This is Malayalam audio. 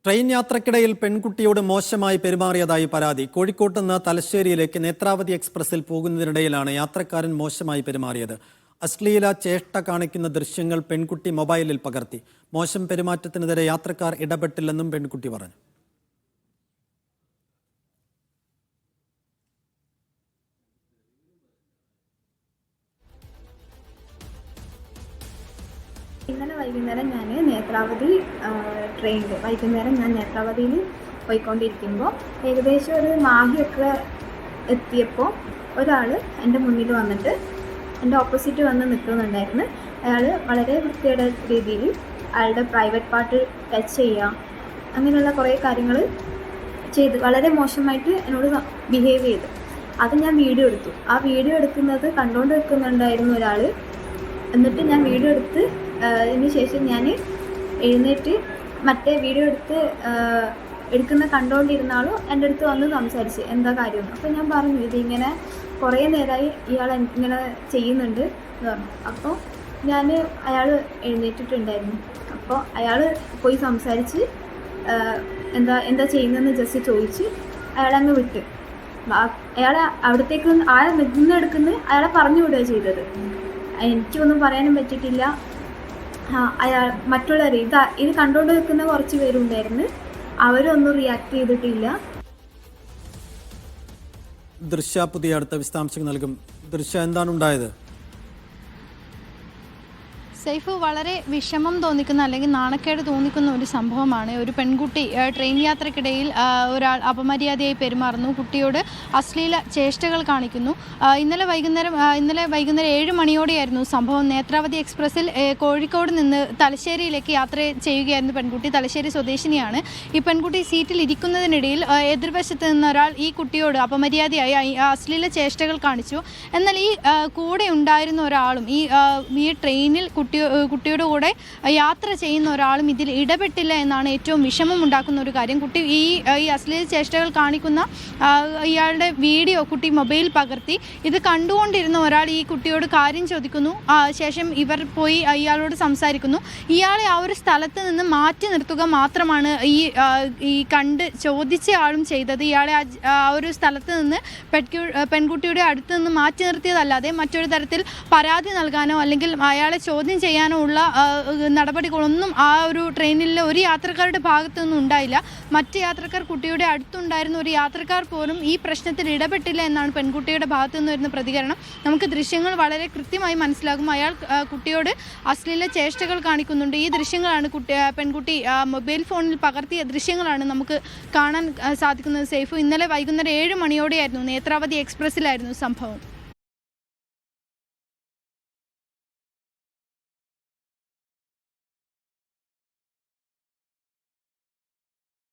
ട്രെയിൻ യാത്രക്കിടയിൽ പെൺകുട്ടിയോട് മോശമായി പെരുമാറിയതായി പരാതി. കോഴിക്കോട്ട് നിന്ന് തലശ്ശേരിയിലേക്ക് നേത്രാവതി എക്സ്പ്രസിൽ പോകുന്നതിനിടയിലാണ് യാത്രക്കാരൻ മോശമായി പെരുമാറിയത്. അശ്ലീല ചേഷ്ട കാണിക്കുന്ന ദൃശ്യങ്ങൾ പെൺകുട്ടി മൊബൈലിൽ പകർത്തി. മോശം പെരുമാറ്റത്തിനെതിരെ യാത്രക്കാർ ഇടപെട്ടില്ലെന്നും പെൺകുട്ടി പറഞ്ഞു. ഇന്നലെ വൈകുന്നേരം ഞാൻ നേത്രാവതി ട്രെയിനിൽ വൈകുന്നേരം ഞാൻ നേത്രാവതിയിൽ പോയിക്കൊണ്ടിരിക്കുമ്പോൾ ഏകദേശം ഒരു മാഹിയൊക്കെ എത്തിയപ്പോൾ ഒരാൾ എൻ്റെ മുന്നിൽ വന്നിട്ട് എൻ്റെ ഓപ്പോസിറ്റ് വന്ന് നിൽക്കുന്നുണ്ടായിരുന്നു. അയാൾ വളരെ വൃത്തിയുടെ രീതിയിൽ അയാളുടെ പ്രൈവറ്റ് പാർട്ട് ടച്ച് ചെയ്യുക, അങ്ങനെയുള്ള കുറേ കാര്യങ്ങൾ ചെയ്ത് വളരെ മോശമായിട്ട് എന്നോട് ബിഹേവ് ചെയ്തു. അത് ഞാൻ വീഡിയോ എടുത്തു. ആ വീഡിയോ എടുക്കുന്നത് കണ്ടുകൊണ്ട് നിൽക്കുന്നുണ്ടായിരുന്നു ഒരാൾ. എന്നിട്ട് ഞാൻ വീഡിയോ എടുത്ത് അതിന് ശേഷം ഞാൻ എഴുന്നേറ്റ് മറ്റേ വീഡിയോ എടുക്കുന്ന കണ്ടുകൊണ്ടിരുന്നാലും എൻ്റെ അടുത്ത് വന്ന് സംസാരിച്ച് എന്താ കാര്യം. അപ്പോൾ ഞാൻ പറഞ്ഞു, ഇതിങ്ങനെ കുറേ നേരമായി ഇയാൾ ഇങ്ങനെ ചെയ്യുന്നുണ്ട് എന്ന് പറഞ്ഞു. അപ്പോൾ അയാൾ എഴുന്നേറ്റിട്ടുണ്ടായിരുന്നു. അപ്പോൾ അയാൾ പോയി സംസാരിച്ച് എന്താ ചെയ്യുന്നതെന്ന് ജസ്റ്റ് ചോദിച്ച് അയാളങ്ങ് വിട്ട്. അയാളെ അവിടത്തേക്ക് ആളെ നിന്നെടുക്കുന്ന അയാളെ പറഞ്ഞു വിടുക ചെയ്തത്. എനിക്കൊന്നും പറയാനും പറ്റിയിട്ടില്ല. അയാൾ മറ്റുള്ളവർ ഇത് കണ്ടുകൊണ്ട് നിൽക്കുന്ന കുറച്ച് പേരുണ്ടായിരുന്നു, അവരൊന്നും റിയാക്ട് ചെയ്തിട്ടില്ല. ദൃശ്യ പുതിയ അടുത്ത വിശദാംശങ്ങൾ നൽകും. ദൃശ്യ, എന്താണ് ഉണ്ടായത്? സൈഫ്, വളരെ വിഷമം തോന്നിക്കുന്ന അല്ലെങ്കിൽ നാണക്കേട് തോന്നിക്കുന്ന ഒരു സംഭവമാണ്. ഒരു പെൺകുട്ടി ട്രെയിൻ യാത്രക്കിടയിൽ ഒരാൾ അപമര്യാദയായി പെരുമാറുന്നു, കുട്ടിയോട് അശ്ലീല ചേഷ്ടകൾ കാണിക്കുന്നു. ഇന്നലെ വൈകുന്നേരം 7 മണിയോടെയായിരുന്നു സംഭവം. നേത്രാവതി എക്സ്പ്രസിൽ കോഴിക്കോട് നിന്ന് തലശ്ശേരിയിലേക്ക് യാത്ര ചെയ്യുകയായിരുന്നു പെൺകുട്ടി. തലശ്ശേരി സ്വദേശിനിയാണ്. ഈ പെൺകുട്ടി സീറ്റിൽ ഇരിക്കുന്നതിനിടയിൽ എതിർവശത്ത് നിന്ന് ഒരാൾ ഈ കുട്ടിയോട് അപമര്യാദയായി അശ്ലീല ചേഷ്ടകൾ കാണിച്ചു. എന്നാൽ ഈ കൂടെ ഉണ്ടായിരുന്ന ഒരാളും ഈ ട്രെയിനിൽ കുട്ടിയുടെ കൂടെ യാത്ര ചെയ്യുന്ന ഒരാളും ഇതിൽ ഇടപെട്ടില്ല എന്നാണ് ഏറ്റവും വിഷമം ഉണ്ടാക്കുന്ന ഒരു കാര്യം. കുട്ടി ഈ അശ്ലീല ചേഷ്ടകൾ കാണിക്കുന്ന ഇയാളുടെ വീഡിയോ കുട്ടി മൊബൈൽ പകർത്തി. ഇത് കണ്ടുകൊണ്ടിരുന്ന ഒരാൾ ഈ കുട്ടിയോട് കാര്യം ചോദിക്കുന്നു. ശേഷം ഇവർ പോയി ഇയാളോട് സംസാരിക്കുന്നു. ഇയാളെ ആ ഒരു സ്ഥലത്ത് നിന്ന് മാറ്റി നിർത്തുക മാത്രമാണ് ഈ കണ്ട് ചോദിച്ച ആളും ചെയ്തത്. ഇയാളെ ആ ഒരു സ്ഥലത്ത് നിന്ന് പെൺകുട്ടിയുടെ അടുത്ത് നിന്ന് മാറ്റി നിർത്തിയതല്ലാതെ മറ്റൊരു തരത്തിൽ പരാതി നൽകാനോ അല്ലെങ്കിൽ അയാളെ ചോദ്യം ചെയ്യാനോ ഉള്ള നടപടികളൊന്നും ആ ഒരു ട്രെയിനിലെ ഒരു യാത്രക്കാരുടെ ഭാഗത്തു നിന്നും ഉണ്ടായില്ല. മറ്റ് യാത്രക്കാർ, കുട്ടിയുടെ അടുത്തുണ്ടായിരുന്ന ഒരു യാത്രക്കാർ പോലും ഈ പ്രശ്നത്തിൽ ഇടപെട്ടില്ല എന്നാണ് പെൺകുട്ടിയുടെ ഭാഗത്തു നിന്ന് വരുന്ന പ്രതികരണം. നമുക്ക് ദൃശ്യങ്ങൾ വളരെ കൃത്യമായി മനസ്സിലാകും. അയാൾ കുട്ടിയോട് അശ്ലീല ചേഷ്ടകൾ കാണിക്കുന്നുണ്ട്. ഈ ദൃശ്യങ്ങളാണ് പെൺകുട്ടി മൊബൈൽ ഫോണിൽ പകർത്തിയ ദൃശ്യങ്ങളാണ് നമുക്ക് കാണാൻ സാധിക്കുന്നത്. സേഫ്, ഇന്നലെ വൈകുന്നേരം 7 മണിയോടെയായിരുന്നു നേത്രാവതി എക്സ്പ്രസ്സിലായിരുന്നു സംഭവം.